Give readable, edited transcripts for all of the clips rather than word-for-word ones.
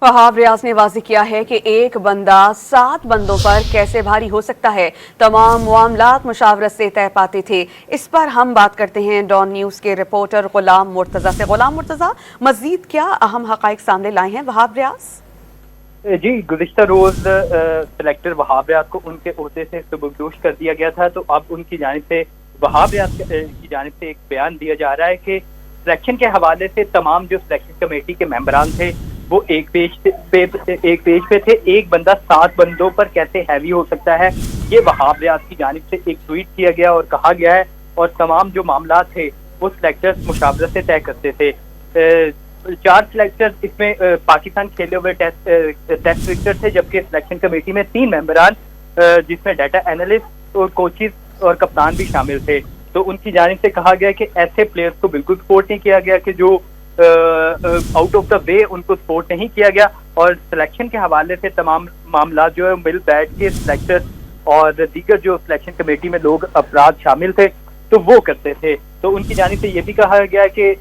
वहाब रियाज ने वाज़ेह किया है कि एक बंदा 7 बंदों पर कैसे भारी हो सकता है। तमाम मामलात मुशावरत से तय पाते थे। इस पर हम बात करते हैं डॉन न्यूज़ के रिपोर्टर गुलाम मुर्तज़ा से। गुलाम मुर्तज़ा, मज़ीद क्या अहम हक़ाइक़ सामने लाए हैं वहाब रियाज? जी, गुज़िश्ता रोज़ सिलेक्टर वहाब रियाज को उनके ओहदे से सुबकदोश कर दिया गया था, तो अब उनकी जानिब से वहाब रियाज की जानिब से एक बयान दिया जा रहा है कि सिलेक्शन के हवाले से तमाम जो सिलेक्शन कमेटी के मेंबरान थे वो एक पेज पे थे। एक बंदा 7 बंदों पर कैसे हैवी हो सकता है, ये वहाब रियाज की जानिब से एक ट्वीट किया गया और कहा गया है। और तमाम जो मामला थे वो सिलेक्टर्स मुशावरत से तय करते थे। 4 सिलेक्टर्स इसमें पाकिस्तान खेले हुए टेस्ट क्रिकेटर थे, जबकि सिलेक्शन कमेटी में 3 मेंबरान जिसमें डाटा एनालिस्ट और कोचेस और कप्तान भी शामिल थे। तो उनकी जानिब से कहा गया कि ऐसे प्लेयर्स को बिल्कुल सपोर्ट नहीं किया गया कि जो आउट ऑफ द वे उनको सपोर्ट नहीं किया गया। और सिलेक्शन के हवाले से तमाम मामला जो है मिल बैठ के सिलेक्टर्स और दीगर जो सिलेक्शन कमेटी में लोग अफराद शामिल थे तो वो करते थे। तो उनकी जानिब से ये भी कहा गया कि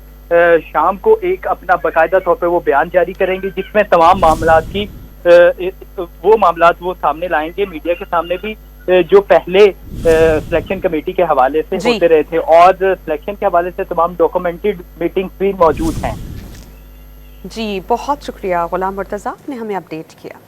शाम को एक अपना बाकायदा तौर पर वो बयान जारी करेंगे जिसमें तमाम मामलात की वो मामलात वो सामने लाएंगे मीडिया के सामने भी, जो पहले सिलेक्शन कमेटी के हवाले से होते रहे थे। और सिलेक्शन के हवाले से तमाम डॉक्यूमेंटेड मीटिंग्स भी मौजूद हैं। जी, बहुत शुक्रिया गुलाम मुर्तज़ा, आपने हमें अपडेट किया।